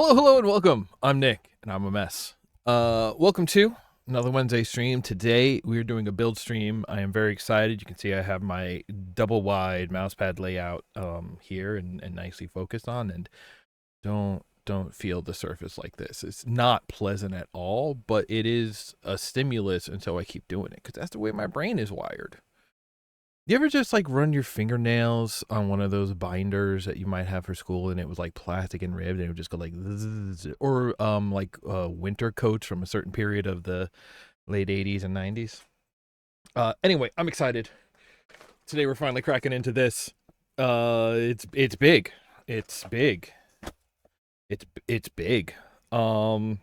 Hello, and welcome. I'm Nick, and I'm a mess. Welcome to another Wednesday stream. Today, we are doing a build stream. I am very excited. You can see I have my double wide mousepad layout here and nicely focused on. And don't feel the surface like this. It's not pleasant at all, but it is a stimulus, and so I keep doing it because that's the way my brain is wired. You ever just like run your fingernails on one of those binders that you might have for school and it was like plastic and ribbed and it would just go like zzz, or like winter coats from a certain period of the late 80s and 90s? Anyway, I'm excited. Today we're finally cracking into this. It's big. It's big. It's big. Um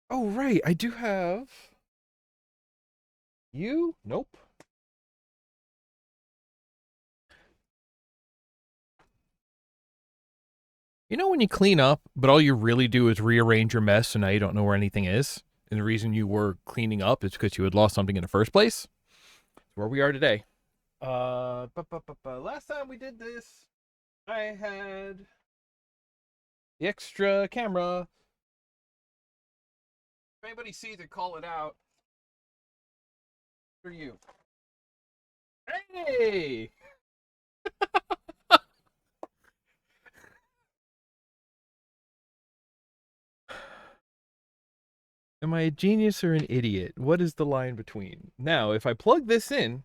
oh right, I do have you? Nope. You know when you clean up, but all you really do is rearrange your mess, so now you don't know where anything is? And the reason you were cleaning up is because you had lost something in the first place? That's where we are today. Last time we did this, I had the extra camera. If anybody sees it, call it out. For you. Hey! Am I a genius or an idiot? What is the line between? Now, if I plug this in,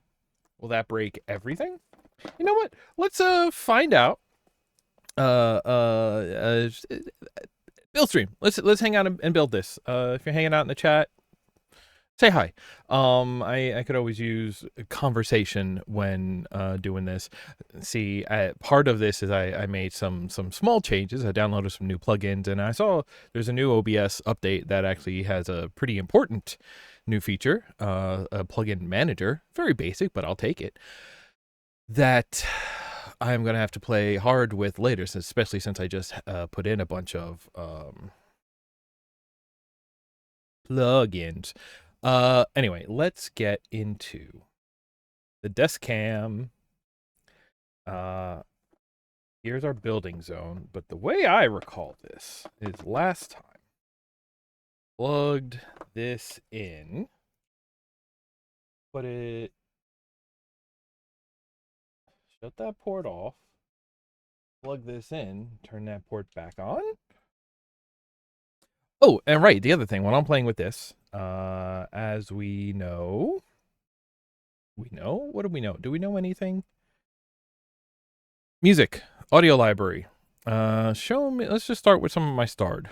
will that break everything? You know what? Let's find out. Build stream. Let's hang out and build this. If you're hanging out in the chat, say hi. I could always use a conversation when doing this. See, part of this is I made some small changes. I downloaded some new plugins, and I saw there's a new OBS update that actually has a pretty important new feature, a plugin manager. Very basic, but I'll take it. That I'm gonna have to play hard with later, especially since I just put in a bunch of plugins. Anyway, let's get into the desk cam. Here's our building zone, but the way I recall this is last time plugged this in, shut that port off, plug this in, turn that port back on. Oh, and right, the other thing, when I'm playing with this, as we know, what do we know? Do we know anything? Music, audio library. Show me, let's just start with some of my starred.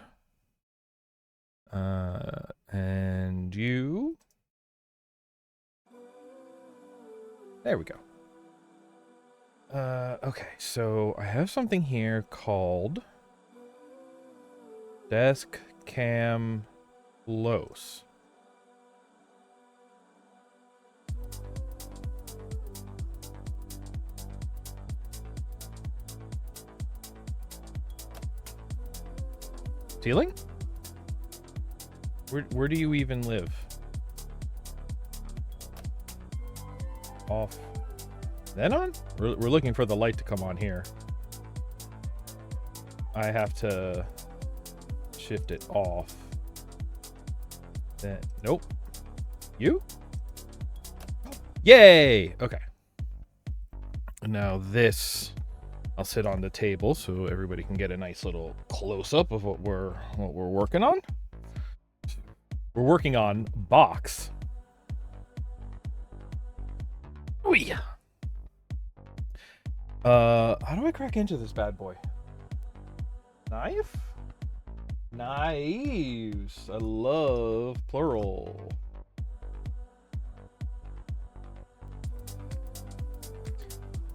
And you. There we go. Okay, so I have something here called Desk Cam Los. Ceiling? Where do you even live? Off. Then on? We're looking for the light to come on here. I have to shift it off. Then, nope. You? Yay! Okay. Now this, I'll sit on the table so everybody can get a nice little close-up of what we're working on. We're working on box. Oh yeah. How do I crack into this bad boy? Knife? Knives. I love plural.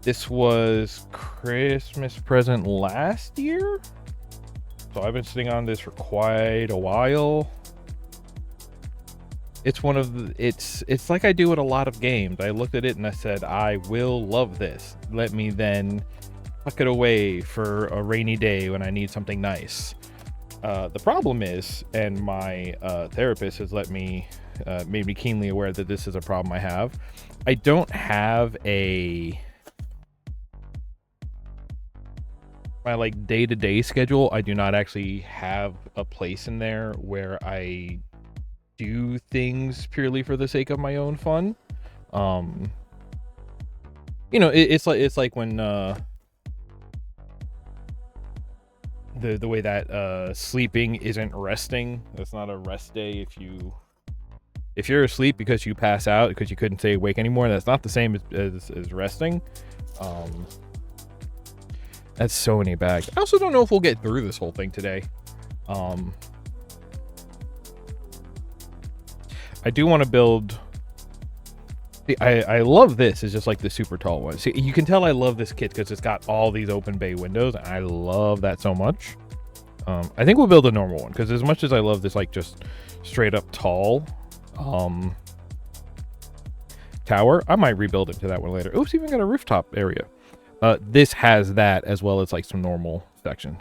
This was Christmas present last year. So I've been sitting on this for quite a while. It's one of the, it's like I do with a lot of games. I looked at it and I said, I will love this. Let me then tuck it away for a rainy day when I need something nice. The problem is, and my therapist has made me keenly aware that this is a problem I have. I don't have a my like day-to-day schedule, I do not actually have a place in there where I do things purely for the sake of my own fun. You know, it's like when the way that sleeping isn't resting. That's not a rest day. If you're asleep because you pass out because you couldn't stay awake anymore, that's not the same as resting. That's so many bags. I also don't know if we'll get through this whole thing today. I do want to build. See, I love this. It's just like the super tall one. See, you can tell I love this kit because it's got all these open bay windows. And I love that so much. I think we'll build a normal one because as much as I love this, like just straight up tall tower, I might rebuild into that one later. Oops, even got a rooftop area. This has that as well as like some normal section.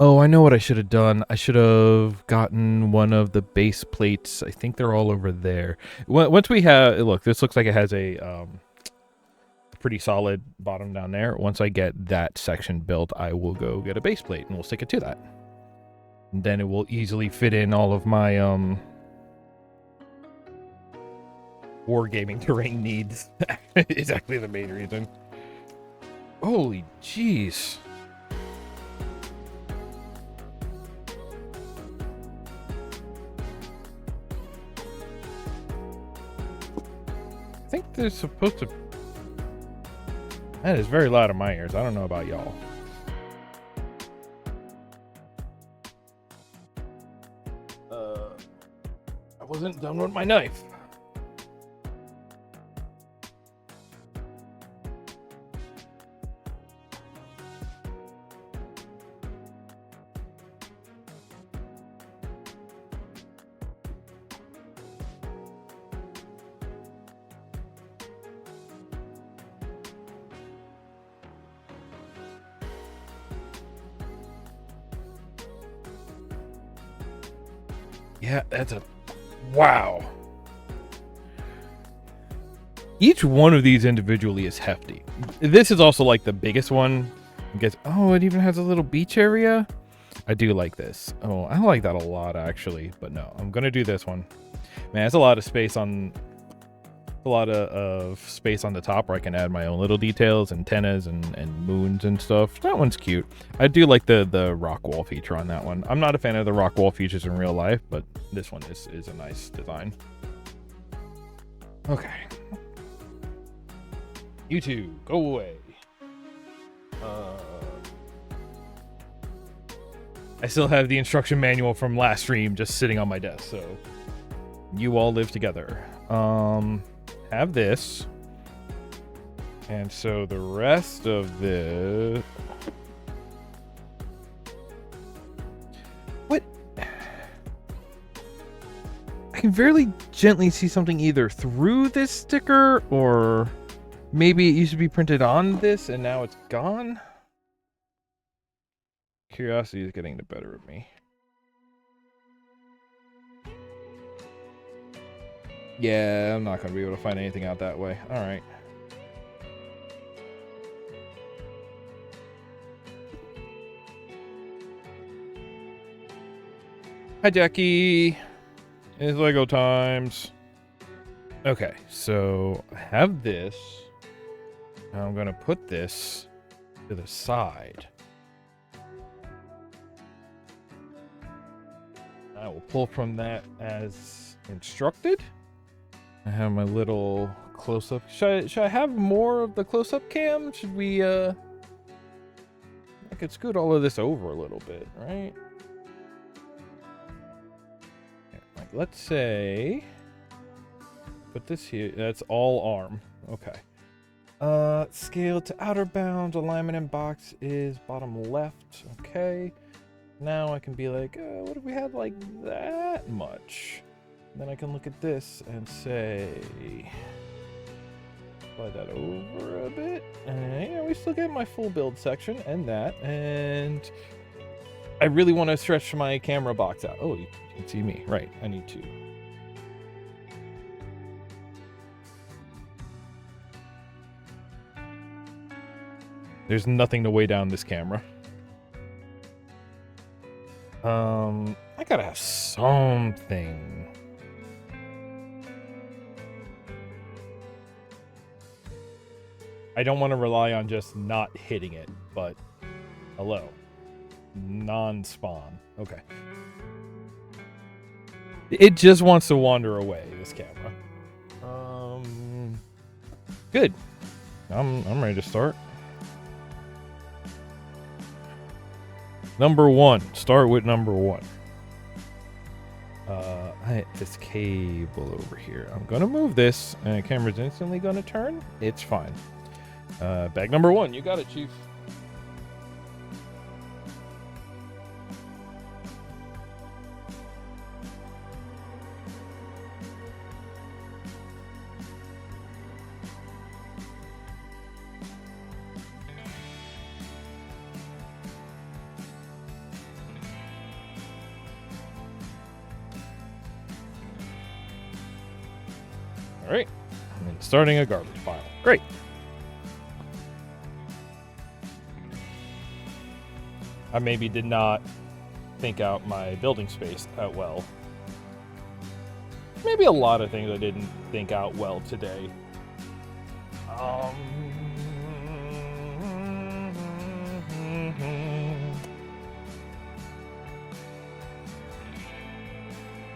Oh, I know what I should have done. I should have gotten one of the base plates. I think they're all over there. Once we have, look, this looks like it has a pretty solid bottom down there. Once I get that section built, I will go get a base plate and we'll stick it to that. And then it will easily fit in all of my wargaming terrain needs. Exactly the main reason. Holy jeez. I think they're supposed to... That is very loud in my ears. I don't know about y'all. I wasn't done with my knife. Yeah, that's a... Wow. Each one of these individually is hefty. This is also like the biggest one. Oh, it even has a little beach area. I do like this. Oh, I like that a lot actually. But no, I'm gonna do this one. Man, it's a lot of space on... A lot of space on the top where I can add my own little details, antennas and moons and stuff. That one's cute. I do like the rock wall feature on that one. I'm not a fan of the rock wall features in real life, but this one is a nice design. Okay. You two, go away. I still have the instruction manual from last stream just sitting on my desk, so you all live together. Have this. And so the rest of this... What? I can very gently see something either through this sticker or maybe it used to be printed on this and now it's gone. Curiosity is getting the better of me. Yeah, I'm not going to be able to find anything out that way. All right. Hi, Jackie. It's Lego times. Okay, so I have this. Now I'm going to put this to the side. I will pull from that as instructed. I have my little close-up. Should I have more of the close-up cam? Should we, I could scoot all of this over a little bit, right? Like, let's say, put this here. That's all arm. Okay. Scale to outer bound. Alignment in box is bottom left. Okay. Now I can be like, what if we had like that much? Then I can look at this and say, slide that over a bit. And yeah, we still get my full build section and that. And I really want to stretch my camera box out. Oh, you can see me. Right. I need to. There's nothing to weigh down this camera. I gotta have something. I don't want to rely on just not hitting it, but hello. Non-spawn. Okay. It just wants to wander away, this camera. Good. I'm ready to start. Number 1. Start with number 1. This cable over here. I'm gonna move this, and the camera's instantly gonna turn. It's fine. Bag number 1. You got it, Chief. All right. And starting a garbage pile. Great. I maybe did not think out my building space that well. Maybe a lot of things I didn't think out well today.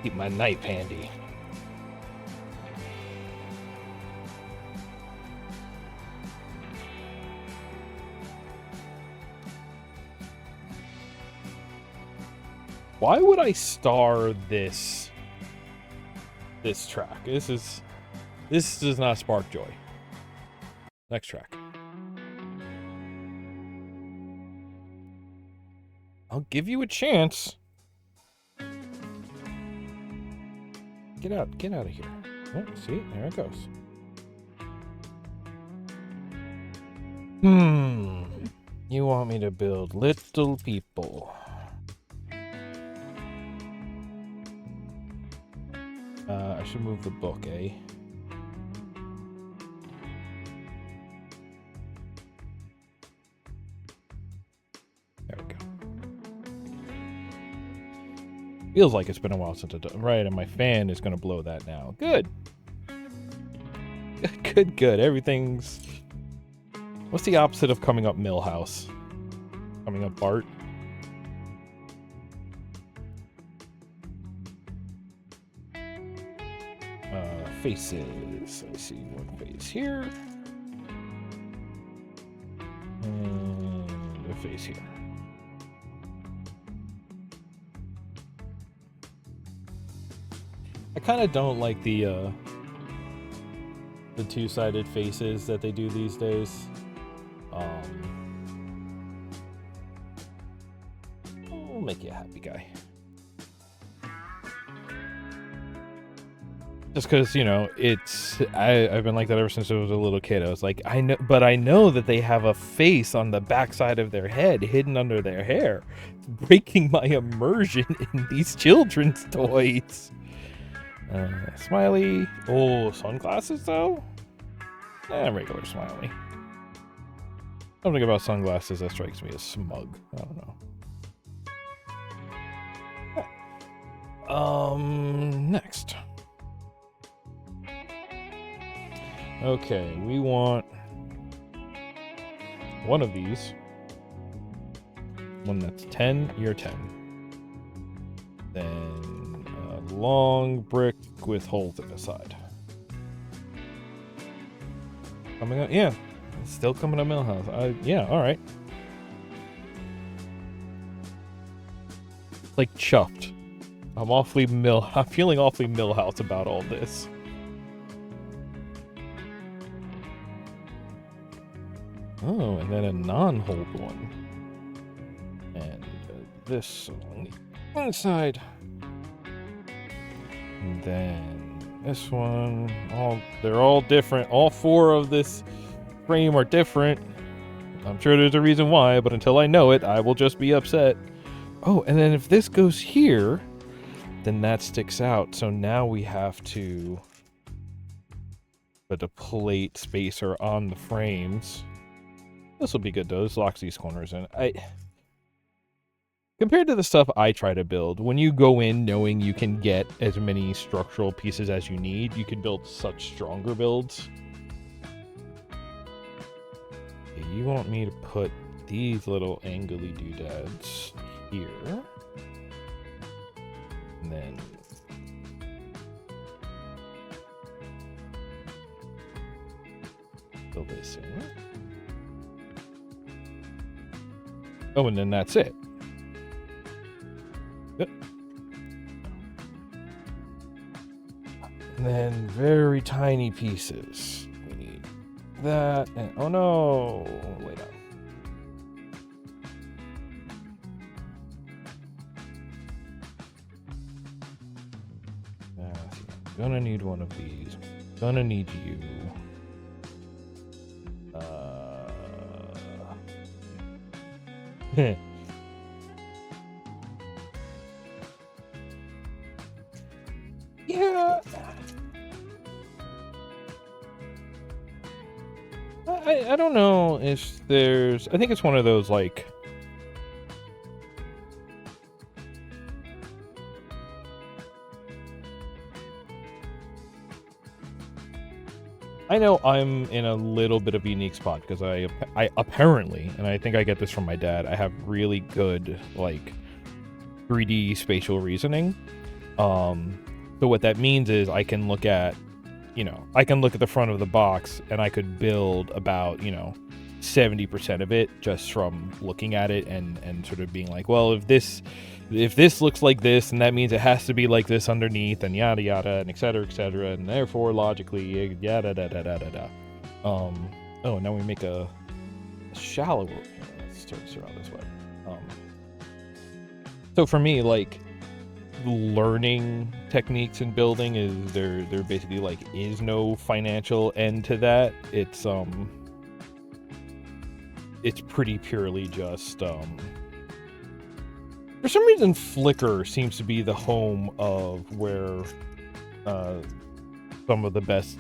Keep my knife handy. Why would I star this track? This does not spark joy. Next track. I'll give you a chance. Get out of here. Oh, see, there it goes. You want me to build little people. I should move the book, eh? There we go. Feels like it's been a while since I done. Right, and my fan is going to blow that now. Good. Good. Everything's... What's the opposite of coming up Millhouse? Coming up Bart? Faces. I see one face here. And a face here. I kind of don't like the two-sided faces that they do these days. We'll make you a happy guy. Just because, you know, I've been like that ever since I was a little kid. I was like, I know that they have a face on the backside of their head hidden under their hair. It's breaking my immersion in these children's toys. Smiley. Oh, sunglasses though? Regular Smiley. Something about sunglasses that strikes me as smug. I don't know. Next. Okay, we want one of these. One that's 10, you're 10. Then a long brick with holes in the side. Coming up, yeah. It's still coming up Millhouse. Yeah, alright. Like chuffed. I'm feeling awfully Millhouse about all this. Oh, and then a non-hold one. And this along the inside. And then this one. They're all different. All 4 of this frame are different. I'm sure there's a reason why, but until I know it, I will just be upset. Oh, and then if this goes here, then that sticks out. So now we have to put a plate spacer on the frames. This will be good though. This locks these corners in. Because compared to the stuff I try to build, when you go in knowing you can get as many structural pieces as you need, you can build such stronger builds. Okay, you want me to put these little angly doodads here. And then fill this in. Oh, and then that's it. Yep. And then very tiny pieces. We need that, and oh no, wait up. Gonna need one of these. Gonna need you. Yeah. I don't know if there's... I think it's one of those, like... I know I'm in a little bit of a unique spot because I apparently, and I think I get this from my dad, I have really good, like, 3D spatial reasoning. So what that means is I can look at, I can look at the front of the box and I could build about, 70% of it just from looking at it and sort of being like, well, if this looks like this, and that means it has to be like this underneath, and yada yada, and et cetera, and therefore logically yada da da da da da. Oh, now we make a shallower. Let's turn this around this way. So for me, like, learning techniques in building is there basically like is no financial end to that. It's pretty purely just for some reason Flickr seems to be the home of where some of the best,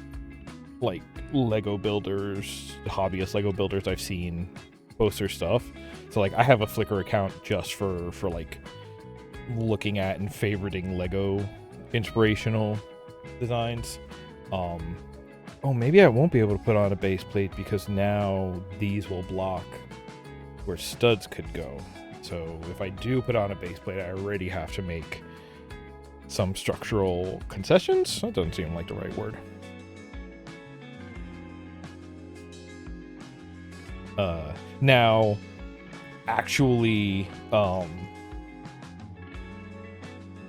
like, Lego builders, hobbyist Lego builders I've seen post their stuff. So like I have a Flickr account just for like looking at and favoriting Lego inspirational designs. Oh, maybe I won't be able to put on a base plate because now these will block where studs could go. So if I do put on a base plate, I already have to make some structural concessions. That doesn't seem like the right word. Now, actually,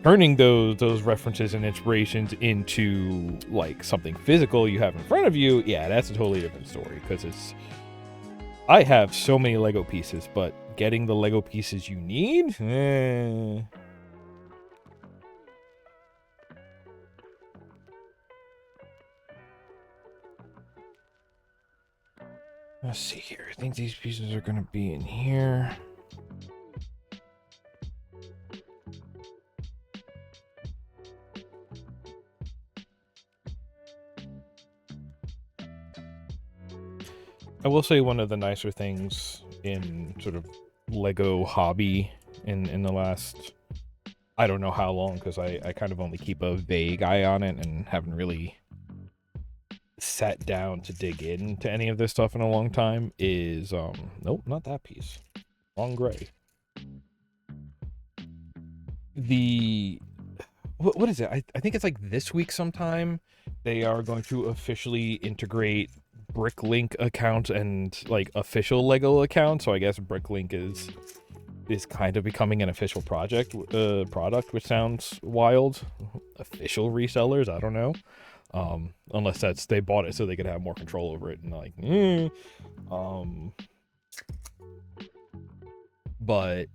turning those references and inspirations into like something physical you have in front of you, yeah, that's a totally different story. Because I have so many Lego pieces, but getting the Lego pieces you need, Let's see here. I think these pieces are going to be in here. I will say one of the nicer things in sort of Lego hobby in the last, I don't know how long, because I kind of only keep a vague eye on it and haven't really sat down to dig into any of this stuff in a long time, is nope, not that piece, wrong gray. What is it? I think it's like this week sometime they are going to officially integrate Bricklink account and like official Lego account. So I guess Bricklink is kind of becoming an official product, which sounds wild. Official resellers, I don't know. Unless that's they bought it so they could have more control over it, and like, but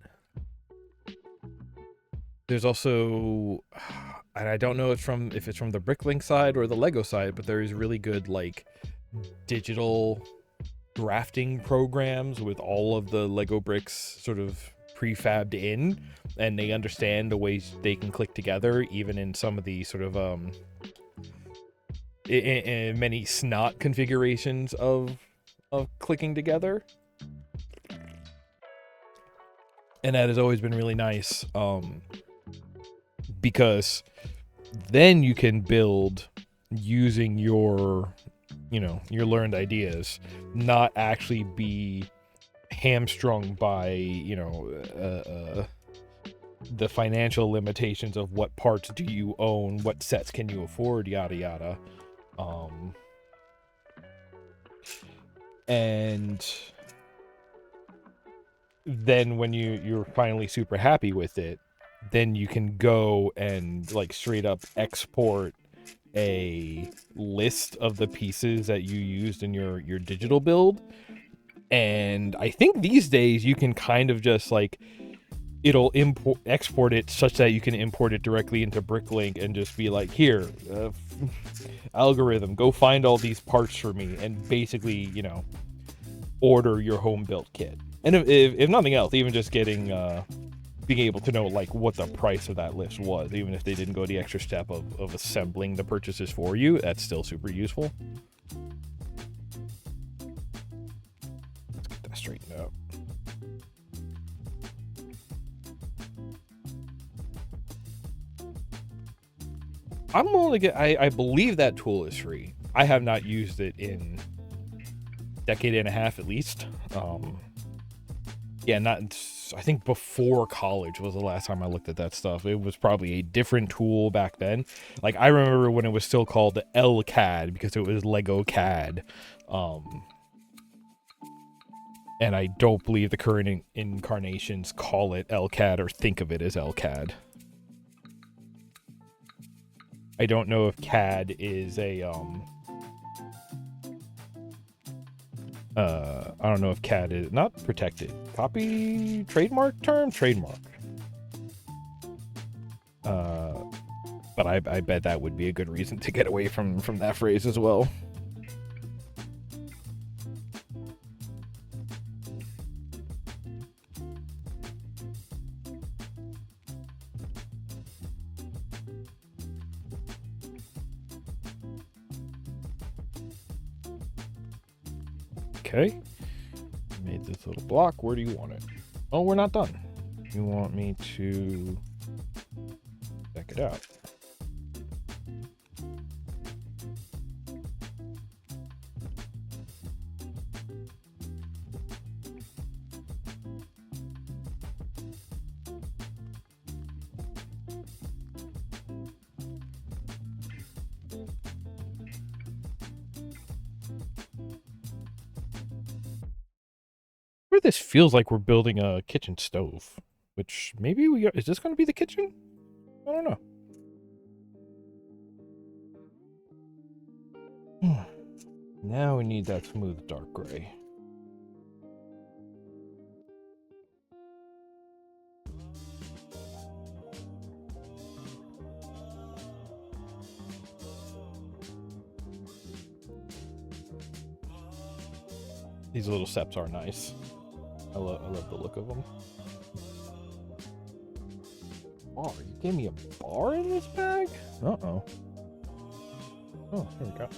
there's also, and I don't know if it's from the Bricklink side or the Lego side, but there's really good like digital drafting programs with all of the Lego bricks sort of prefabbed in, and they understand the ways they can click together, even in some of the sort of in many snot configurations of clicking together. and that has always been really nice, because then you can build using your your learned ideas, not actually be hamstrung by the financial limitations of what parts do you own, what sets can you afford, yada yada. And then when you're finally super happy with it, then you can go and like straight up export a list of the pieces that you used in your digital build. And I think these days you can kind of just like, it'll export it such that you can import it directly into Bricklink and just be like, here, algorithm, go find all these parts for me, and basically, order your home built kit. And if nothing else, even just getting being able to know like what the price of that list was, even if they didn't go the extra step of assembling the purchases for you, that's still super useful. Let's get that straightened out. I'm only get. I believe that tool is free. I have not used it in a decade and a half at least. Yeah, not. I think before college was the last time I looked at that stuff. It was probably a different tool back then. Like I remember when it was still called LCAD because it was Lego CAD. And I don't believe the current incarnations call it LCAD or think of it as LCAD. I don't know if CAD is a I don't know if CAD is not protected. Copy trademark term? Trademark. But I bet that would be a good reason to get away from that phrase as well. Okay. Made this little block. Where do you want it? Oh, we're not done. You want me to check it out. This feels like we're building a kitchen stove, which maybe we are. Is this going to be the kitchen? I don't know. Now we need that smooth dark gray. These little steps are nice. I love the look of them. Bar? You gave me a bar in this bag? Uh-oh. Oh, here we go.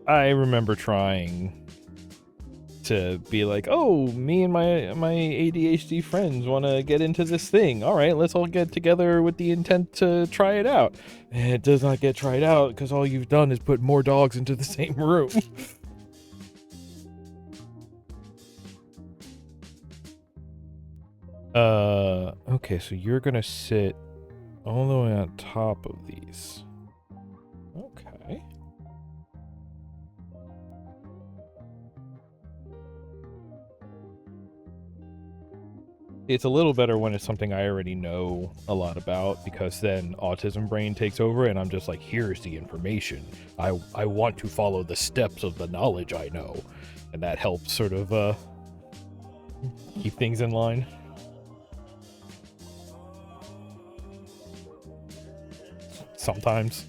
I remember trying to be like, oh, me and my ADHD friends want to get into this thing. All right, let's all get together with the intent to try it out. And it does not get tried out because all you've done is put more dogs into the same room. Okay, so you're gonna sit all the way on top of these. Okay. It's a little better when it's something I already know a lot about, because then autism brain takes over and I'm just like, here's the information. I want to follow the steps of the knowledge I know. And that helps sort of keep things in line. Sometimes.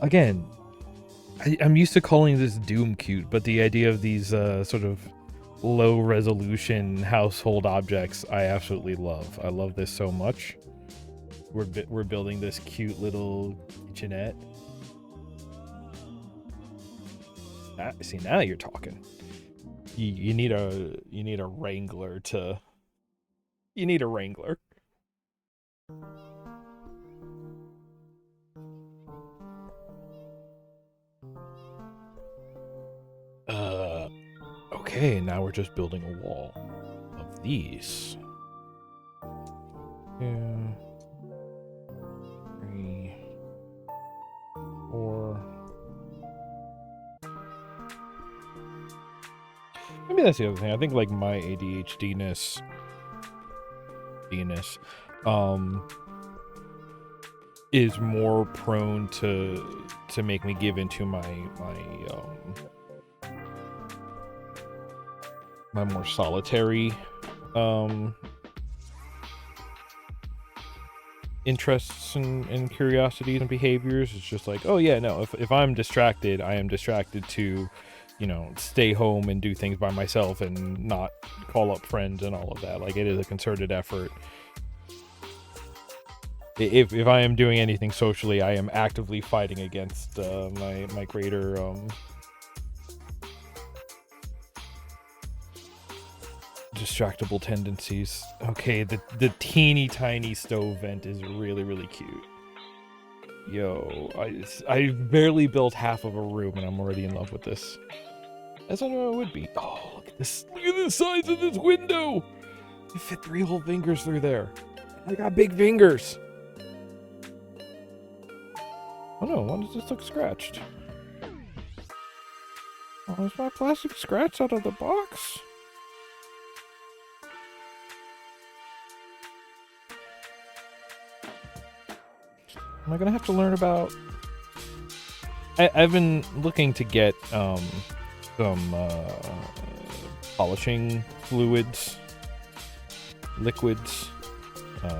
Again, I'm used to calling this Doom cute, but the idea of these sort of low resolution household objects I absolutely love. I love this so much. We're building this cute little kitchenette. See, now you're talking. You need a Wrangler to. You need a Wrangler. Okay, now we're just building a wall of these. 2, 3, 4. Maybe that's the other thing. I think like my ADHD-ness, is more prone to make me give into my more solitary interests and curiosities and behaviors. It's just like, oh yeah, no, if I'm distracted, I am distracted to, stay home and do things by myself and not call up friends and all of that. Like, it is a concerted effort. If I am doing anything socially, I am actively fighting against my greater distractible tendencies. Okay, the teeny tiny stove vent is really, really cute. Yo, I barely built half of a room and I'm already in love with this. As I know it would be. Oh, look at this! Look at the size of this window! You fit 3 whole fingers through there. I got big fingers. Oh no, why does this look scratched? Oh, is my plastic scratched out of the box? Am I gonna have to learn about... I've been looking to get some polishing liquids.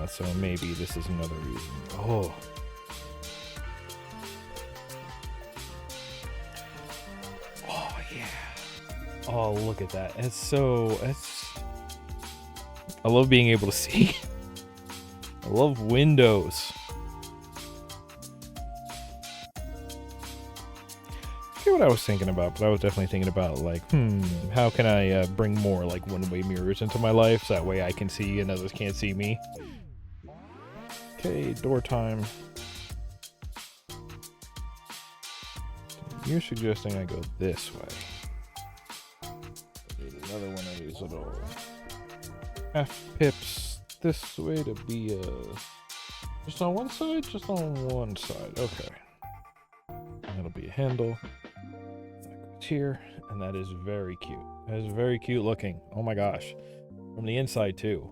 So maybe this is another reason. Oh. Oh yeah. Oh, look at that. I love being able to see. I love windows. What I was thinking about, but I was definitely thinking about like, how can I bring more like one-way mirrors into my life so that way I can see and others can't see me. Okay, door time. You're suggesting I go this way. I need another one of these little half pips this way to be just on one side, just on one side. Okay, that'll be a handle. Here, and that is very cute. That is very cute looking. Oh my gosh, from the inside too.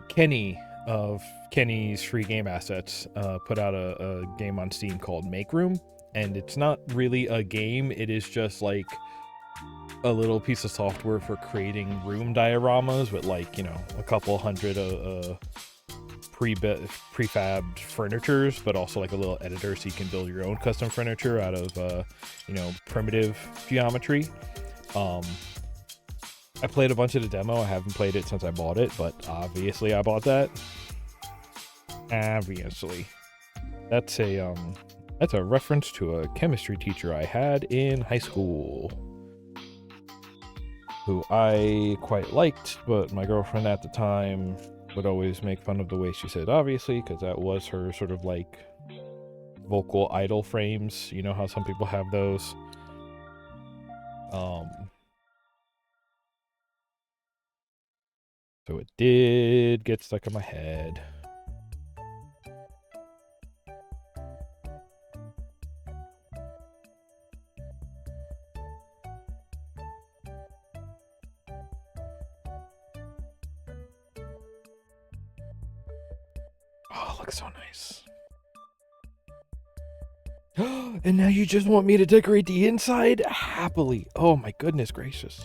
Kenny of Kenny's Free Game Assets put out a game on Steam called Make Room, and it's not really a game. It is just like a little piece of software for creating room dioramas with like, a couple hundred prefabbed furnitures, but also like a little editor so you can build your own custom furniture out of primitive geometry. I played a bunch of the demo. I haven't played it since I bought it, but obviously I bought that. Obviously. That's a reference to a chemistry teacher I had in high school who I quite liked, but my girlfriend at the time would always make fun of the way she said obviously, because that was her sort of like vocal idol frames. You know how some people have those. So it did get stuck in my head. Oh, it looks so nice. And now you just want me to decorate the inside? Happily. Oh my goodness gracious.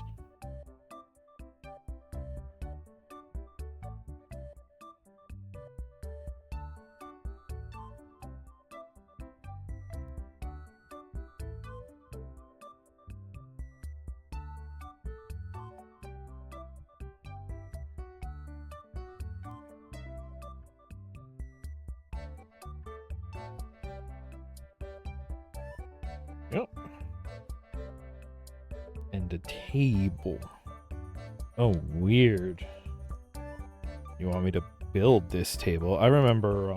Yep. And a table. Oh, weird. You want me to build this table? I remember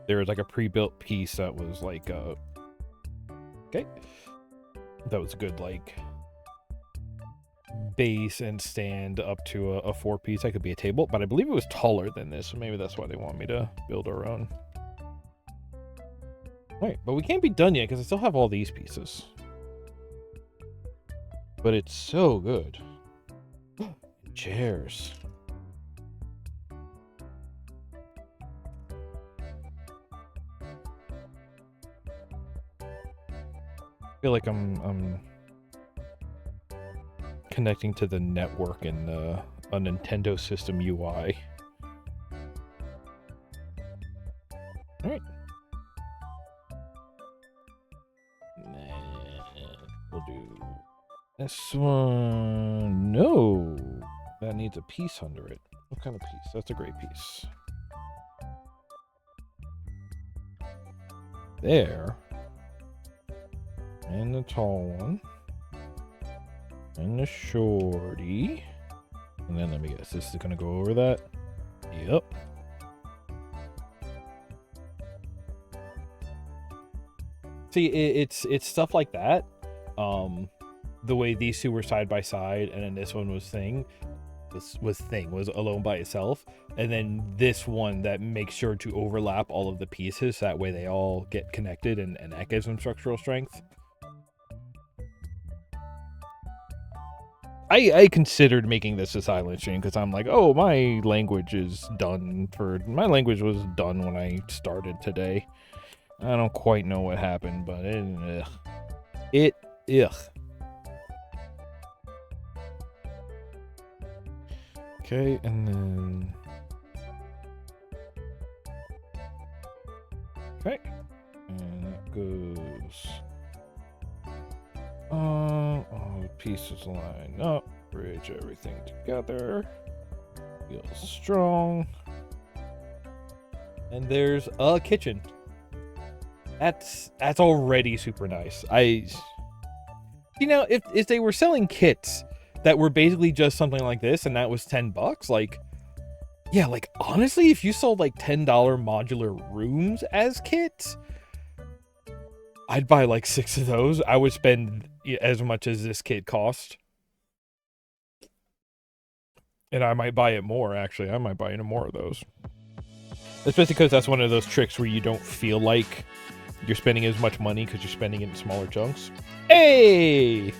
there was like a pre-built piece that was like okay. That was a good like base and stand up to a 4-piece. That could be a table, but I believe it was taller than this, so maybe that's why they want me to build our own. Right, but we can't be done yet because I still have all these pieces. But it's so good. Chairs. I feel like I'm connecting to the network in a Nintendo system UI. All right. We'll do this one. No, that needs a piece under it. What kind of piece? That's a great piece. There. And the tall one. And the shorty. And then let me guess, this is gonna go over that? Yep. See, it's stuff like that. The way these two were side by side, and then this one was thing. This was alone by itself, and then this one that makes sure to overlap all of the pieces. That way they all get connected, and that gives them structural strength. I considered making this a silent stream because I'm like, oh, my language is done my language was done when I started today. I don't quite know what happened, but ugh. Okay, and then okay, and that goes. All the pieces line up, bridge everything together. Feels strong. And there's a kitchen. That's already super nice. You know, if they were selling kits that were basically just something like this and that was $10, like, yeah, like honestly, if you sold like $10 modular rooms as kits, I'd buy like 6 of those. I would spend as much as this kit cost. And I might buy it more, actually. I might buy more of those. Especially because that's one of those tricks where you don't feel like you're spending as much money because you're spending it in smaller chunks. Hey!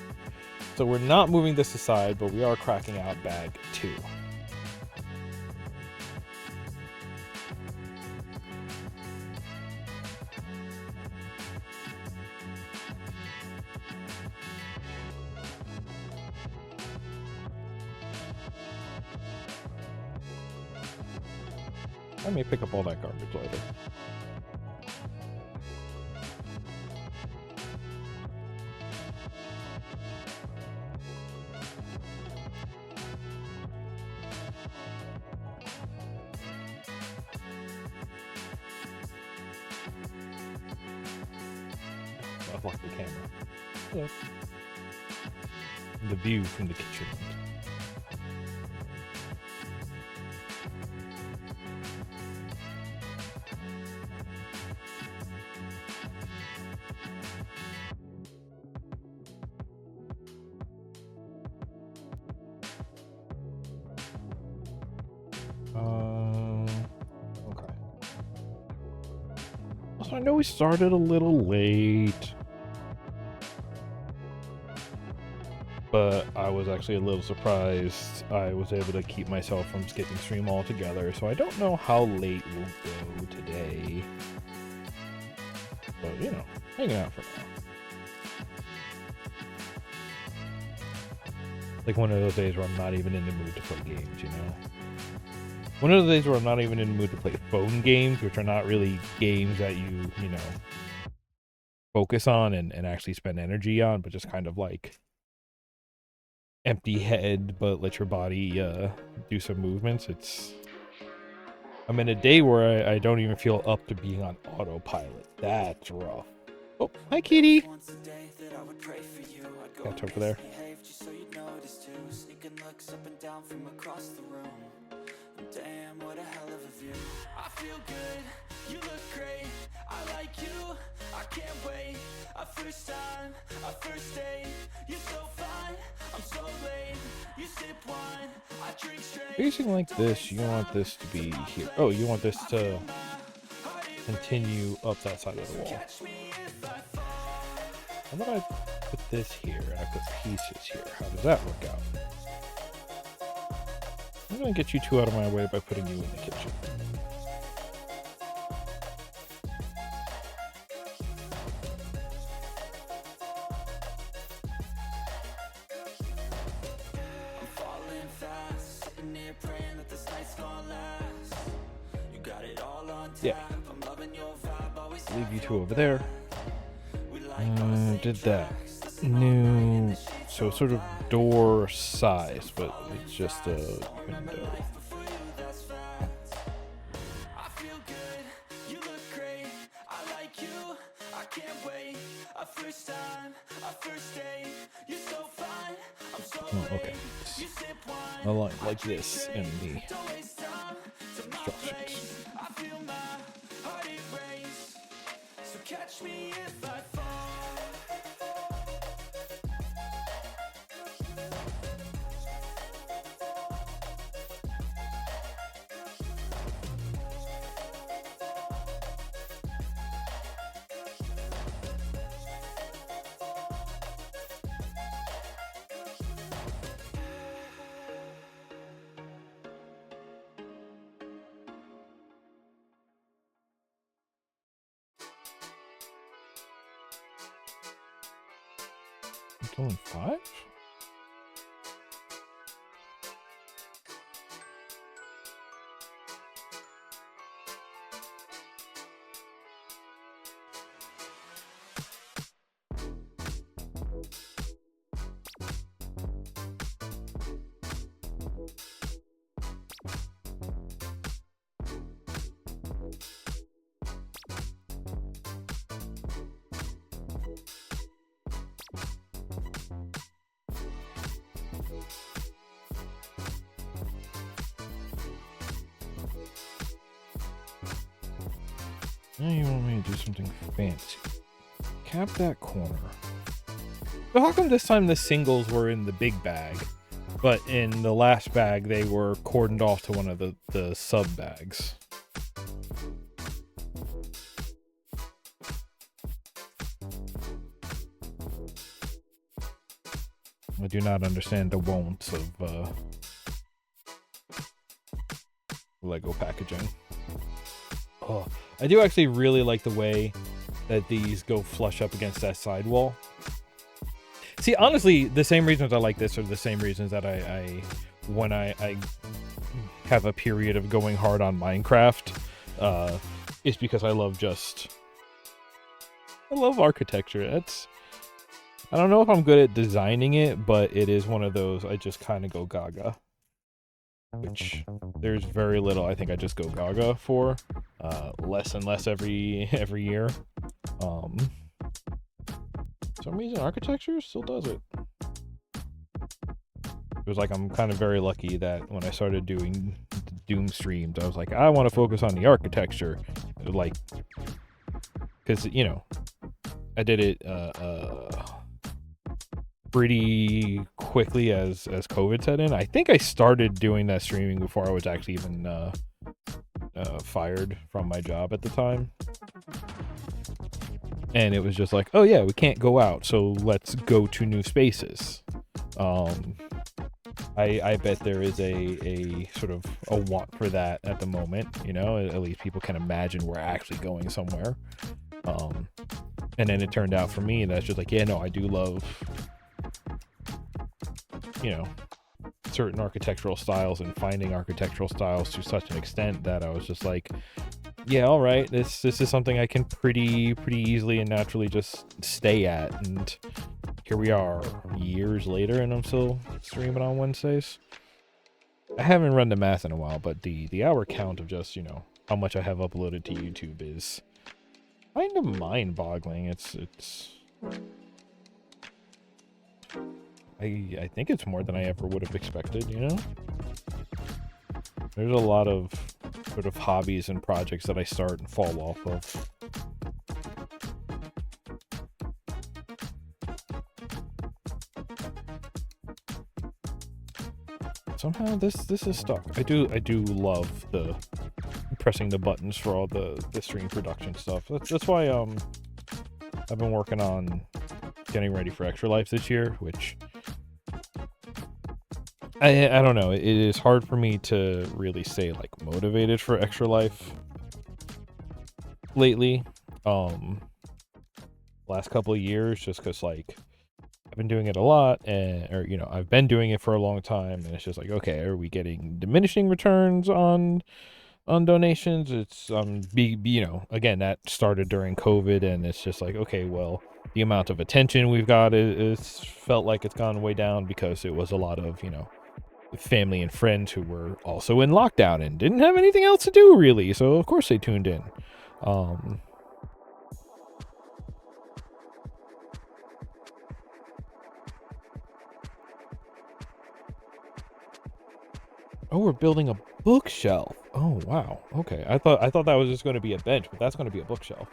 So we're not moving this aside, but we are cracking out bag 2. I may pick up all that garbage later. I've locked the camera. Hello. The view from the kitchen. Okay. Also, I know we started a little late, but I was actually a little surprised I was able to keep myself from skipping stream altogether, so I don't know how late we'll go today. But, you know, hanging out for now. Like one of those days where I'm not even in the mood to play games, you know? One of the days where I'm not even in the mood to play phone games, which are not really games that you know, focus on and actually spend energy on, but just kind of like empty head, but let your body do some movements. I'm in a day where I don't even feel up to being on autopilot. That's rough. Oh, hi, kitty. Catch over there. Damn, what a hell of a view. I feel good, you look great, I like you, I can't wait. A first time, a first date, you're so fine, I'm so late. You sip wine, I drink straight. Facing like this, you want this to be here. Oh, you want this to continue up that side of the wall. How about I put this here and I put pieces here? How does that work out? I'm gonna get you two out of my way by putting you in the kitchen. I'm falling fast, sitting here praying that this night's gonna last. You got it all on tap. Yeah. I'm loving your vibe, always Leave you two over there. Did that. New, so sort of door size, but it's just a window. I feel good, you look great, I like you, I can't wait. A first time, a first date, you're so fine, I'm so Oh, okay. you sip wine, A line like this in the don't waste time to my instructions. place. I feel my heart erase, so catch me if I fall. It's only 5? Now you want me to do something fancy. Cap that corner. So how come this time the singles were in the big bag, but in the last bag they were cordoned off to one of the sub bags? I do not understand the won'ts of Lego packaging. Oh, I do actually really like the way that these go flush up against that sidewall. See, honestly, the same reasons I like this are the same reasons that I when I have a period of going hard on Minecraft, is because I love architecture. I don't know if I'm good at designing it, but it is one of those I just kind of go gaga. Which there's very little I think I just go gaga for. Less and less every year. For some reason architecture still does it. It was like I'm kind of very lucky that when I started doing Doom streams, I was like, I want to focus on the architecture. Like, because, you know, I did it pretty quickly as COVID set in. I think I started doing that streaming before I was actually even fired from my job at the time. And it was just like, oh yeah, we can't go out, so let's go to new spaces. I bet there is a sort of a want for that at the moment, you know, at least people can imagine we're actually going somewhere. And then it turned out for me that's just like, yeah, no, I do love, you know, certain architectural styles and finding architectural styles to such an extent that I was just like, yeah, all right, this is something I can pretty easily and naturally just stay at. And here we are years later and I'm still streaming on Wednesdays. I haven't run the math in a while, but the hour count of just, you know, how much I have uploaded to YouTube is kind of mind-boggling. I think it's more than I ever would have expected, you know? There's a lot of sort of hobbies and projects that I start and fall off of. Somehow this is stuck. I do love the pressing the buttons for all the stream production stuff. That's why I've been working on getting ready for Extra Life this year, which I don't know. It is hard for me to really stay like motivated for Extra Life lately. Last couple of years, just because like I've been doing it a lot, or you know, I've been doing it for a long time, and it's just like, okay, are we getting diminishing returns on donations? It's you know, again, that started during COVID, and it's just like, okay, well, the amount of attention we've got is felt like it's gone way down because it was a lot of, you know, family and friends who were also in lockdown and didn't have anything else to do really, so of course they tuned in. Oh, we're building a bookshelf. Oh wow, okay. I thought that was just going to be a bench, but that's going to be a bookshelf.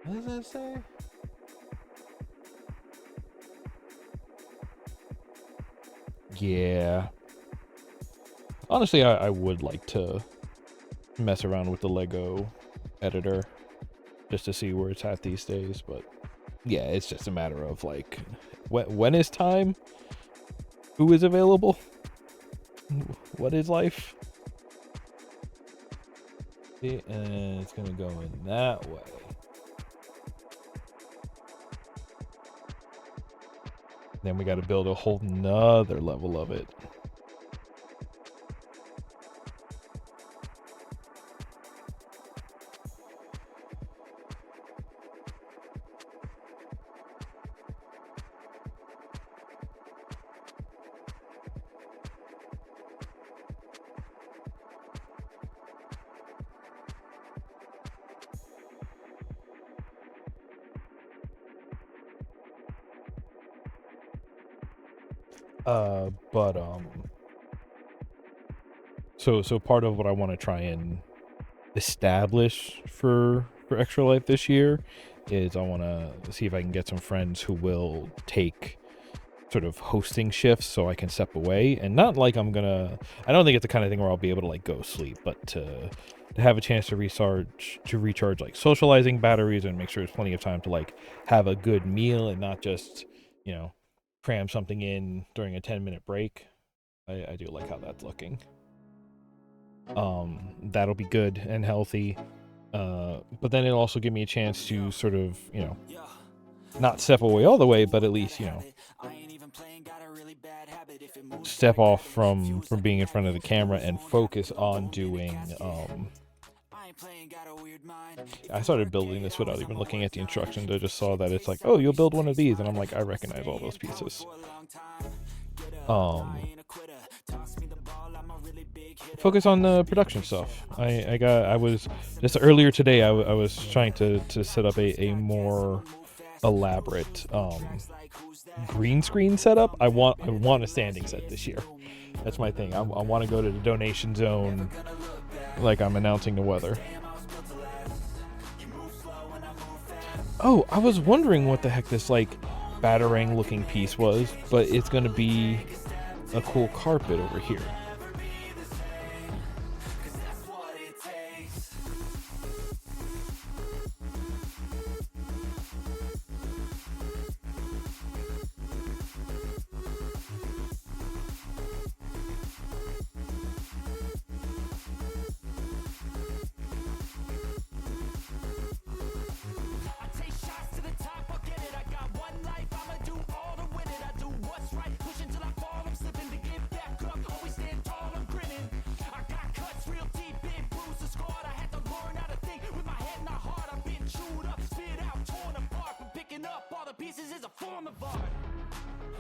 What does that say? Yeah. Honestly, I would like to mess around with the Lego editor just to see where it's at these days, but yeah, it's just a matter of like, when is time? Who is available? What is life? And it's gonna go in that way. Then we got to build a whole nother level of it. So part of what I want to try and establish for Extra Life this year is I want to see if I can get some friends who will take sort of hosting shifts so I can step away, and not like I don't think it's the kind of thing where I'll be able to like go sleep, but to have a chance to recharge like socializing batteries and make sure there's plenty of time to like have a good meal and not just, you know, cram something in during a 10-minute break. I do like how that's looking. That'll be good and healthy. But then it'll also give me a chance to sort of, you know, not step away all the way, but at least, you know, step off from being in front of the camera and focus on doing, I started building this without even looking at the instructions. I just saw that it's like, oh, you'll build one of these, and I'm like, I recognize all those pieces. Focus on the production stuff. I was just earlier today, I was trying to set up a more elaborate green screen setup. I want a standing set this year. That's my thing. I want to go to the donation zone like I'm announcing the weather. Oh, I was wondering what the heck this like Batarang looking piece was, but it's gonna be a cool carpet over here.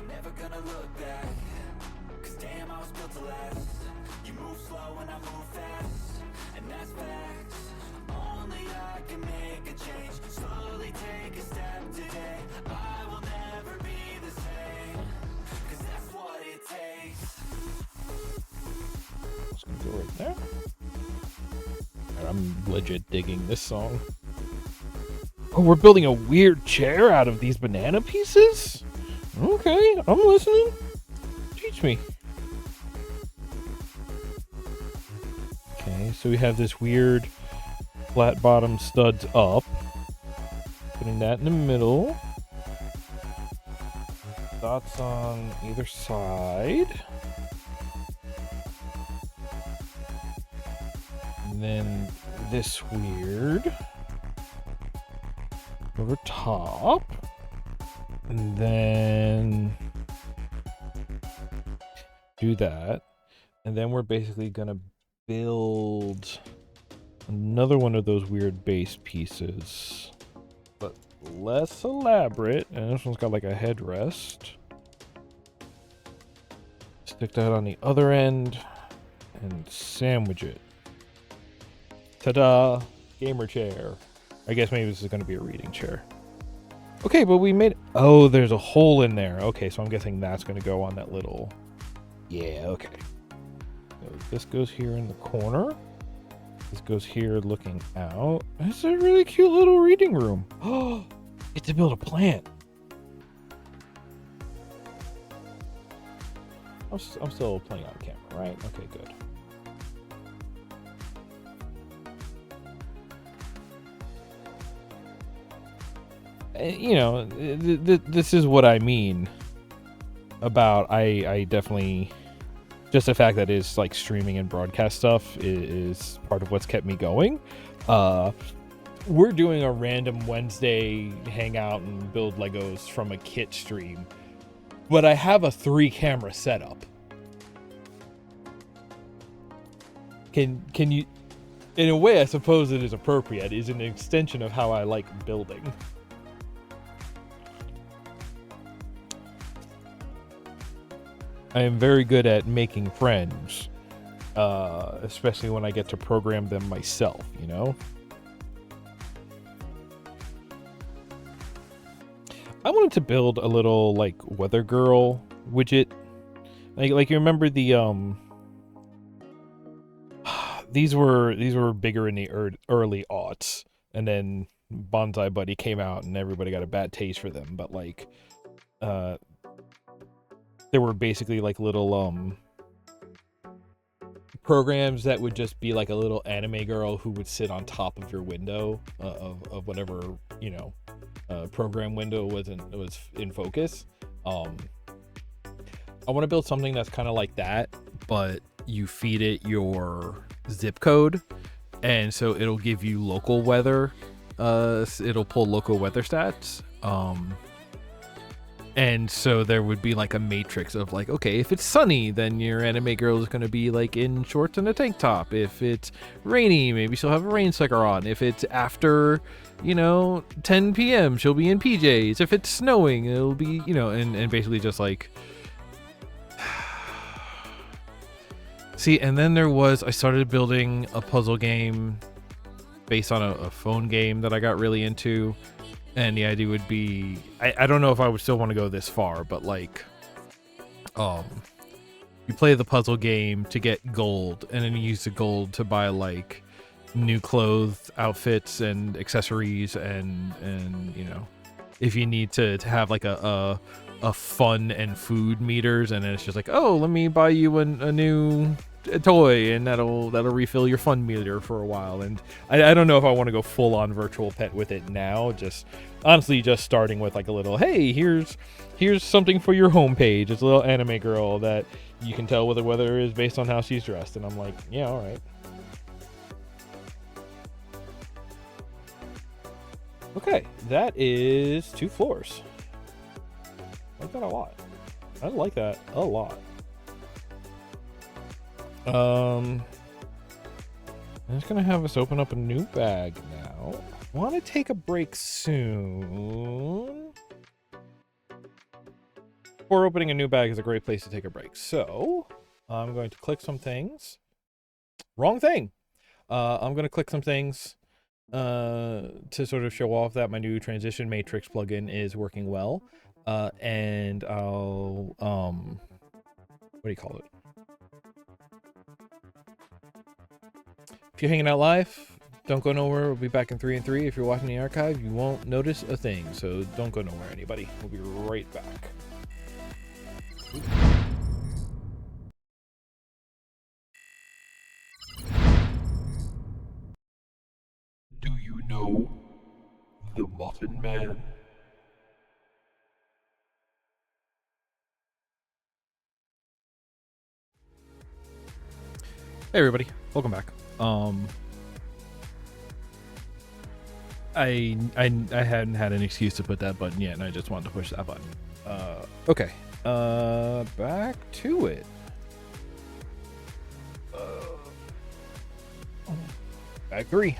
ain't never gonna look back. Cause damn, I was built to last. You move slow and I move fast, and that's facts. Only I can make a change. Slowly take a step today. I will never be the same, cause that's what it takes. Just gonna go right there. And I'm legit digging this song. Oh, we're building a weird chair out of these banana pieces? Okay, I'm listening. Teach me. Okay, so we have this weird flat bottom studs up. Putting that in the middle. Dots on either side. And then this weird over top. And then do that. And then we're basically gonna build another one of those weird base pieces, but less elaborate. And this one's got like a headrest. Stick that on the other end and sandwich it. Ta-da! Gamer chair. I guess maybe this is going to be a reading chair. Okay, but we made... Oh, there's a hole in there. Okay, so I'm guessing that's going to go on that little... Yeah, okay. So this goes here in the corner. This goes here looking out. It's a really cute little reading room. Oh, get to build a plant. I'm still playing on camera, right? Okay, good. You know, this is what I mean about I definitely, just the fact that it's like streaming and broadcast stuff is part of what's kept me going. We're doing a random Wednesday hangout and build Legos from a kit stream, but I have a 3-camera setup. Can you, in a way, I suppose it is appropriate, is an extension of how I like building. I am very good at making friends, especially when I get to program them myself, you know? I wanted to build a little, like, weather girl widget. Like you remember the, these were bigger in the early aughts, and then Bonsai Buddy came out and everybody got a bad taste for them, but, like, there were basically like little programs that would just be like a little anime girl who would sit on top of your window of whatever, you know, program window was in focus. I want to build something that's kind of like that, but you feed it your zip code, and so it'll give you local weather. It'll pull local weather stats. And so there would be like a matrix of like, okay, if it's sunny, then your anime girl is going to be like in shorts and a tank top. If it's rainy, maybe she'll have a rain sucker on. If it's after, you know, 10 p.m., she'll be in PJs. If it's snowing, it'll be, you know, and basically just like... See, and then I started building a puzzle game based on a phone game that I got really into. And the idea would be, I don't know if I would still want to go this far, but like, you play the puzzle game to get gold, and then you use the gold to buy like new clothes, outfits, and accessories, and you know, if you need to have like a fun and food meters, and then it's just like, oh, let me buy you a new toy, and that'll refill your fun meter for a while. And I don't know if I want to go full on virtual pet with it now. Just honestly, just starting with like a little, hey, here's something for your homepage. It's a little anime girl that you can tell whether weather is based on how she's dressed. And I'm like, yeah, all right. Okay, that is 2 floors. I like that a lot. I like that a lot. I'm just gonna have us open up a new bag now. Want to take a break soon. before opening a new bag is a great place to take a break. So I'm going to click some things. Wrong thing. I'm going to click some things to sort of show off that my new transition matrix plugin is working well. And I'll, what do you call it? If you're hanging out live, don't go nowhere. We'll be back in 3 and 3. If you're watching the archive, you won't notice a thing. So don't go nowhere, anybody. We'll be right back. Do you know the Muffin Man? Hey everybody, welcome back. I hadn't had an excuse to put that button yet, and I just wanted to push that button. Okay. Back to it. Bag 3.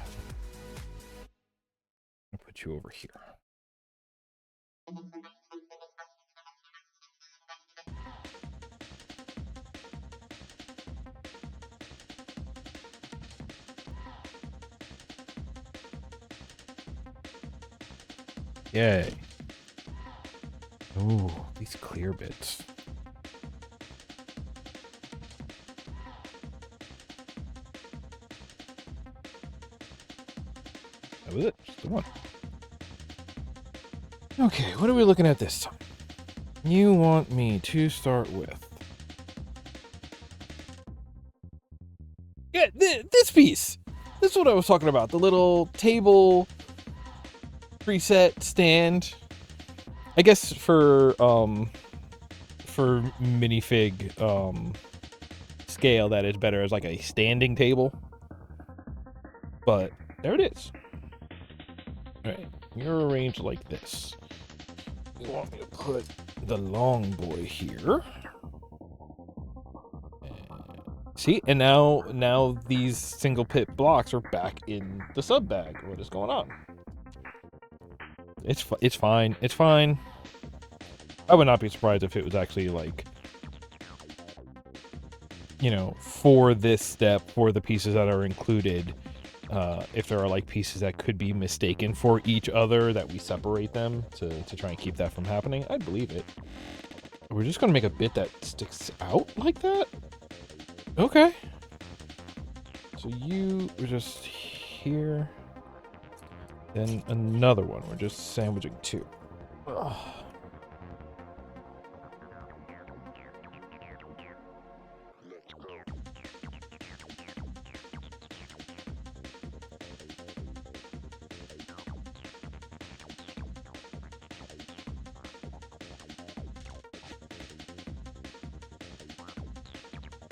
I'll put you over here. Yay. Ooh, these clear bits. That was it. Just the one. Okay, what are we looking at this time? You want me to start with... Yeah, this piece! This is what I was talking about. The little table... preset stand, I guess for minifig scale that is better as like a standing table, but there it is. All right, you're arranged like this. You want me to put the long boy here? See, and now these single pit blocks are back in the sub bag. What is going on? It's fine. It's fine. I would not be surprised if it was actually like, you know, for this step, for the pieces that are included, if there are like pieces that could be mistaken for each other, that we separate them to try and keep that from happening. I'd believe it. We're just gonna make a bit that sticks out like that? Okay. So you were just here. Then another one. We're just sandwiching 2. Ugh.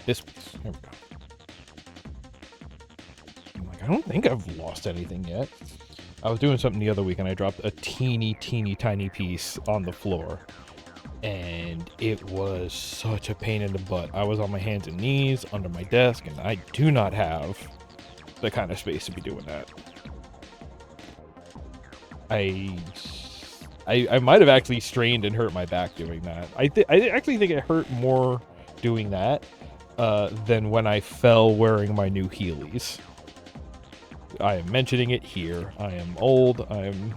This piece. Here we go. I'm like, I don't think I've lost anything yet. I was doing something the other week and I dropped a teeny tiny piece on the floor, and it was such a pain in the butt. I was on my hands and knees under my desk, and I do not have the kind of space to be doing that. I might have actually strained and hurt my back doing that. I actually think it hurt more doing that than when I fell wearing my new Heelys. I am mentioning it here. I am old. I am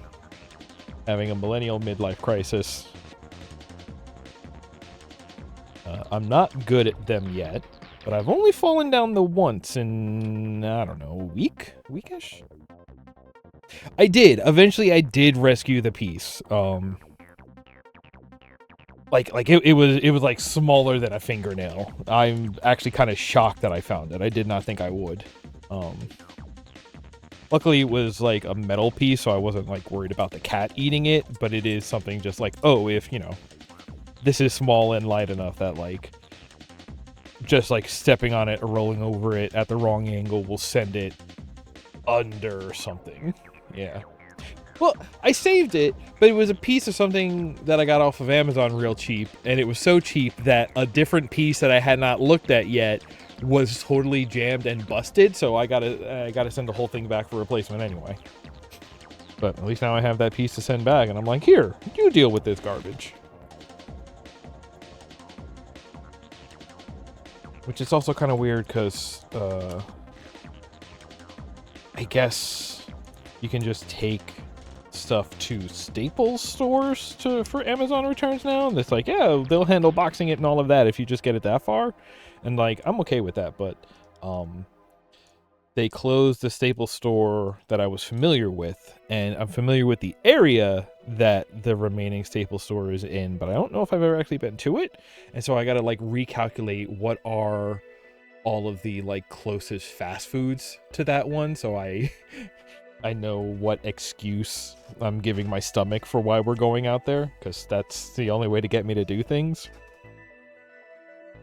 having a millennial midlife crisis. I'm not good at them yet, but I've only fallen down the once in, I don't know, a weekish? I did. Eventually, I did rescue the piece. It was like smaller than a fingernail. I'm actually kind of shocked that I found it. I did not think I would. Luckily, it was like a metal piece, so I wasn't like worried about the cat eating it, but it is something just like, oh, if, you know, this is small and light enough that like just like stepping on it or rolling over it at the wrong angle will send it under something. Yeah. Well, I saved it, but it was a piece of something that I got off of Amazon real cheap, and it was so cheap that a different piece that I had not looked at yet was totally jammed and busted, so I gotta send the whole thing back for replacement anyway. But at least now I have that piece to send back, and I'm like, here, you deal with this garbage. which is also kind of weird because I guess you can just take stuff to Staples stores for Amazon returns now, and it's like, yeah, they'll handle boxing it and all of that if you just get it that far, and like I'm okay with that. But they closed the Staples store that I was familiar with, and I'm familiar with the area that the remaining Staples store is in, but I don't know if I've ever actually been to it, and so I gotta like recalculate what are all of the like closest fast foods to that one, so I know what excuse I'm giving my stomach for why we're going out there, because that's the only way to get me to do things.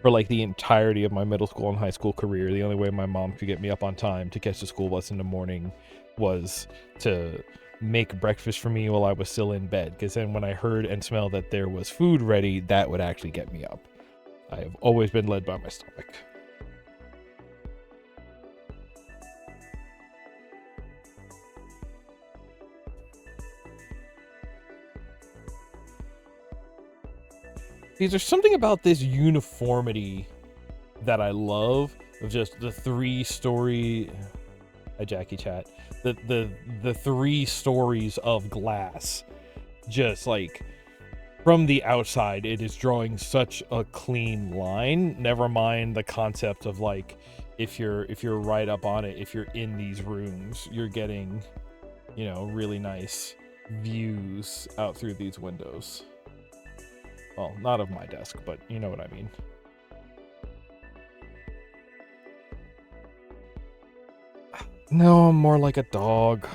For like the entirety of my middle school and high school career, the only way my mom could get me up on time to catch the school bus in the morning was to make breakfast for me while I was still in bed, because then when I heard and smelled that there was food ready, that would actually get me up. I have always been led by my stomach. There's something about this uniformity that I love, of just the 3-story, Jackie Chat, the 3 stories of glass, just like from the outside, it is drawing such a clean line. Never mind the concept of like, if you're right up on it, if you're in these rooms, you're getting, you know, really nice views out through these windows. Well, not of my desk, but you know what I mean. No, I'm more like a dog.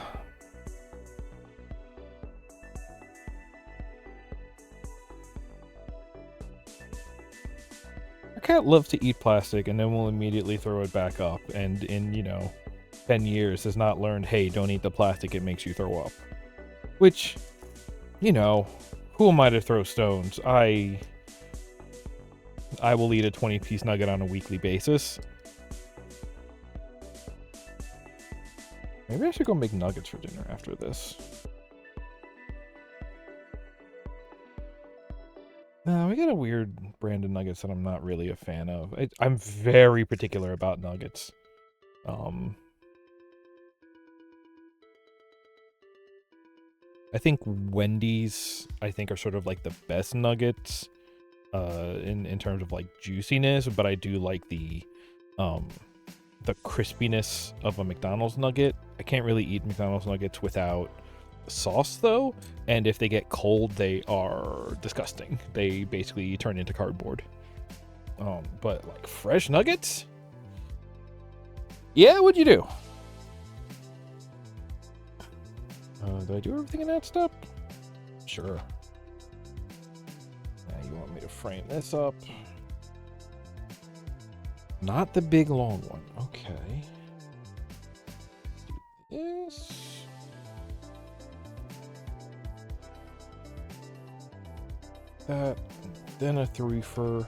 A cat loves to eat plastic and then will immediately throw it back up, and in, 10 years has not learned, hey, don't eat the plastic, it makes you throw up. Which, who am I to throw stones? I will eat a 20-piece nugget on a weekly basis. Maybe I should go make nuggets for dinner after this. No, we got a weird brand of nuggets that I'm not really a fan of. I'm very particular about nuggets. I think Wendy's, are sort of like the best nuggets in terms of like juiciness, but I do like the crispiness of a McDonald's nugget. I can't really eat McDonald's nuggets without sauce though, and if they get cold, they are disgusting. They basically turn into cardboard. But like fresh nuggets? Yeah, what'd you do? Did I do everything in that step? Sure. Now you want me to frame this up. Not the big long one. Okay. Do this. That. Then a 3-fer.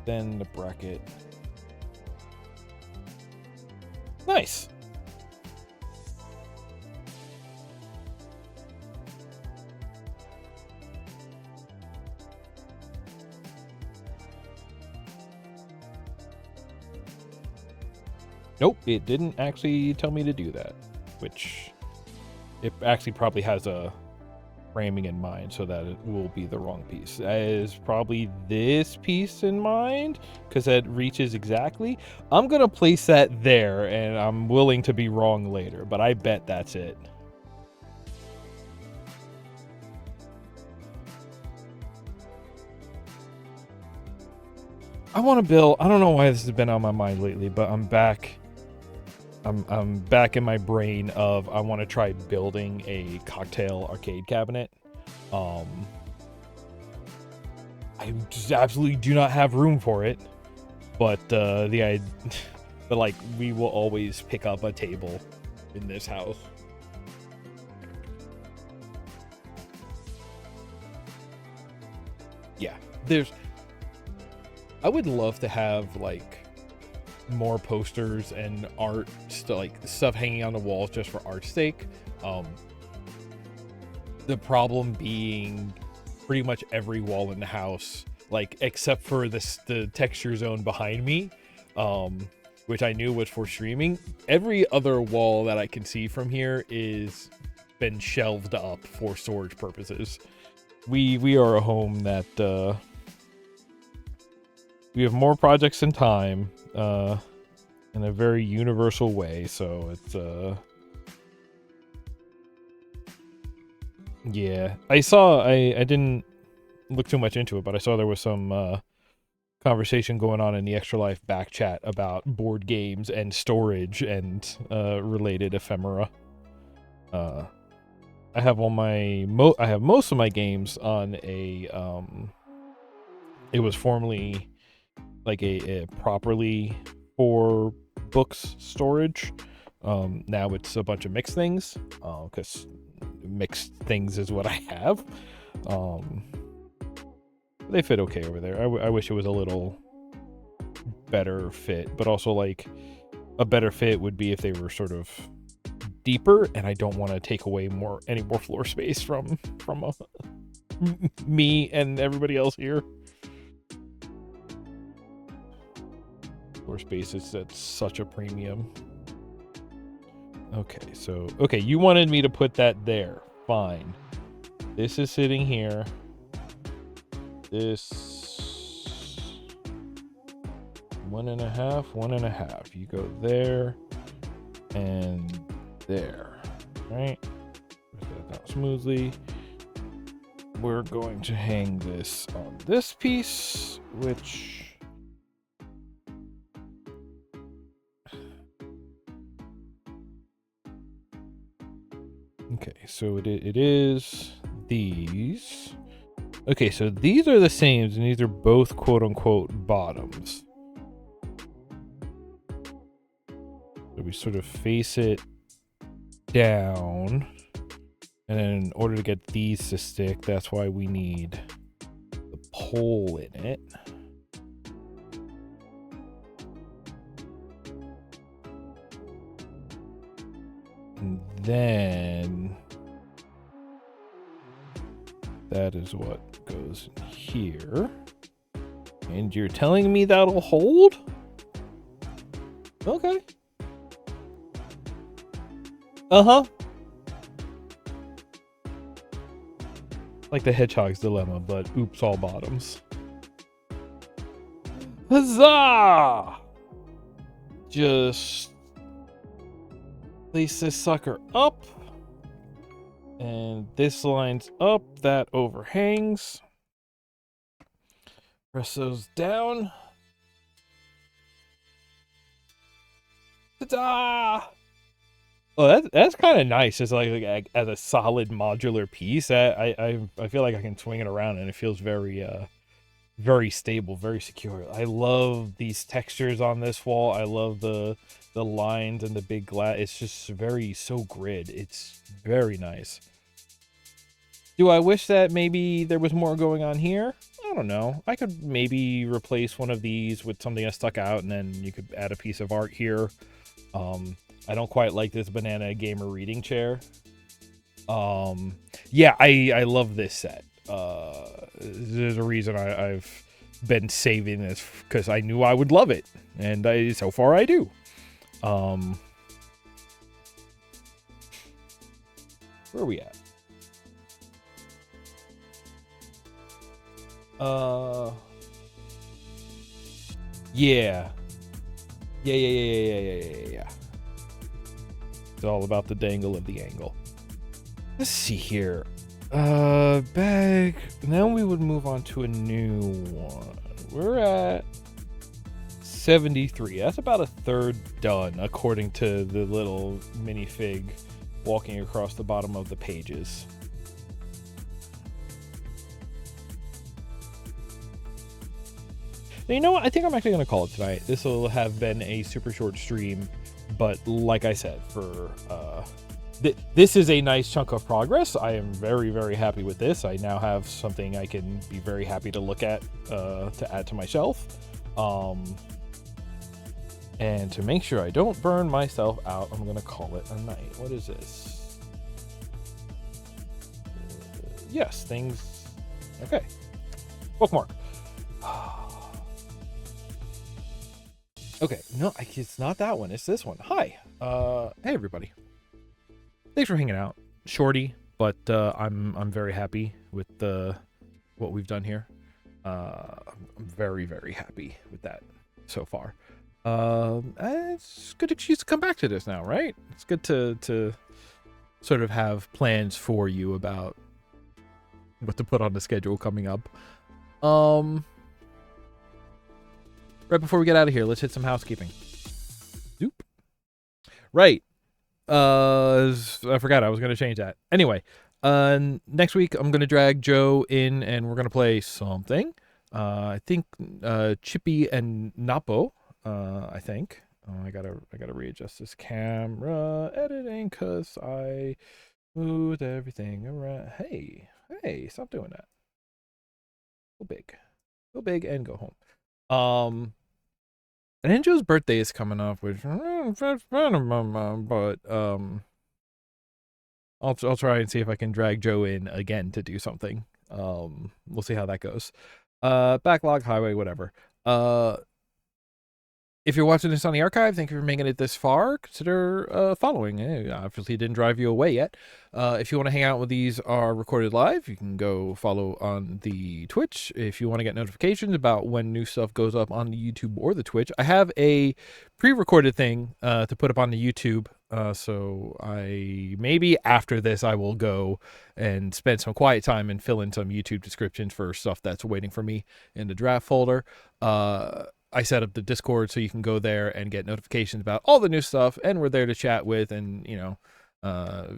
Then the bracket. Nice. Nope, it didn't actually tell me to do that, which it actually probably has a framing in mind so that it will be the wrong piece. That is probably this piece in mind, because that reaches exactly. I'm going to place that there, and I'm willing to be wrong later, but I bet that's it. I want to build, I don't know why this has been on my mind lately, but I'm back in my brain of I want to try building a cocktail arcade cabinet. I just absolutely do not have room for it, but we will always pick up a table in this house. Yeah, I would love to have like more posters and art stuff hanging on the walls just for art's sake. The problem being pretty much every wall in the house like except for the texture zone behind me, which I knew was for streaming. Every other wall that I can see from here is been shelved up for storage purposes. We are a home that we have more projects than time, in a very universal way. So it's yeah. I didn't look too much into it, but I saw there was some conversation going on in the Extra Life back chat about board games and storage and related ephemera. I have all my I have most of my games on a it was formerly like a properly for books storage. Now it's a bunch of mixed things, because mixed things is what I have. They fit okay over there. I wish it was a little better fit, but also like a better fit would be if they were sort of deeper, and I don't want to take away any more floor space from me and everybody else here. Floor space is at such a premium. Okay, you wanted me to put that there. Fine. This is sitting here. This 1.5. You go there and there. Right? Put that down smoothly. We're going to hang this on this piece, which okay, so it is these. Okay, so these are the same, and these are both quote-unquote bottoms. So we sort of face it down, and then in order to get these to stick, that's why we need the pole in it. And then that is what goes in here. And you're telling me that'll hold? Okay. Uh-huh. Like the Hedgehog's Dilemma, but oops, all bottoms. Huzzah! Just place this sucker up. And this lines up, that overhangs. Press those down. Ta-da! Oh, that's kind of nice. It's like as a solid modular piece. I feel like I can swing it around and it feels very very stable, very secure. I love these textures on this wall. I love the lines and the big glass. It's just so grid. It's very nice. Do I wish that maybe there was more going on here? I don't know. I could maybe replace one of these with something that stuck out, and then you could add a piece of art here. I don't quite like this Banana Gamer reading chair. Yeah, I love this set. There's a reason I've been saving this, because I knew I would love it, and so far I do. Where are we at? Yeah. It's all about the dangle of the angle. Let's see here. Bag. Now we would move on to a new one. We're at 73. That's about a third done, according to the little minifig walking across the bottom of the pages. You know what? I think I'm actually going to call it tonight. This will have been a super short stream, but like I said, for this is a nice chunk of progress. I am very, very happy with this. I now have something I can be very happy to look at, to add to my shelf. And to make sure I don't burn myself out, I'm going to call it a night. What is this? Yes, things. Okay. Bookmark. Okay, no, it's not that one. It's this one. Hi. Hey everybody. Thanks for hanging out. Shorty, but I'm very happy with what we've done here. I'm very, very happy with that so far. It's good excuse to come back to this now, right? It's good to sort of have plans for you about what to put on the schedule coming up. Right before we get out of here, let's hit some housekeeping. Zoop. Right. I forgot I was gonna change that. Anyway, next week I'm gonna drag Joe in and we're gonna play something. I think Chippy and Napo. I think. I gotta readjust this camera editing because I moved everything around. Hey, stop doing that. Go big, and go home. And then Joe's birthday is coming up, which but I'll try and see if I can drag Joe in again to do something. We'll see how that goes. Backlog highway, whatever. If you're watching this on the archive, thank you for making it this far. Consider following. Obviously, it didn't drive you away yet. If you want to hang out with these are recorded live, you can go follow on the Twitch. If you want to get notifications about when new stuff goes up on the YouTube or the Twitch, I have a pre-recorded thing to put up on the YouTube. So maybe after this, I will go and spend some quiet time and fill in some YouTube descriptions for stuff that's waiting for me in the draft folder. I set up the Discord so you can go there and get notifications about all the new stuff, and we're there to chat with and,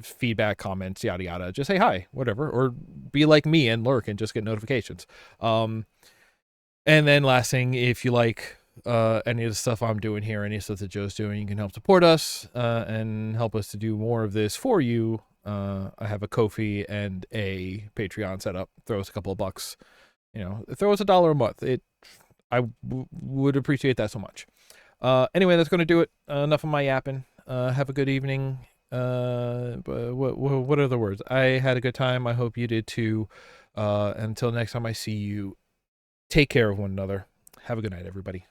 feedback, comments, yada, yada. Just say hi, whatever, or be like me and lurk and just get notifications. And then last thing, if you like any of the stuff I'm doing here, any stuff that Joe's doing, you can help support us and help us to do more of this for you. I have a Ko-fi and a Patreon set up. Throw us a couple of bucks. Throw us $1 a month. I would appreciate that so much. Anyway, that's going to do it. Enough of my yapping. Have a good evening. What are the words? I had a good time. I hope you did too. Until next time I see you, take care of one another. Have a good night, everybody.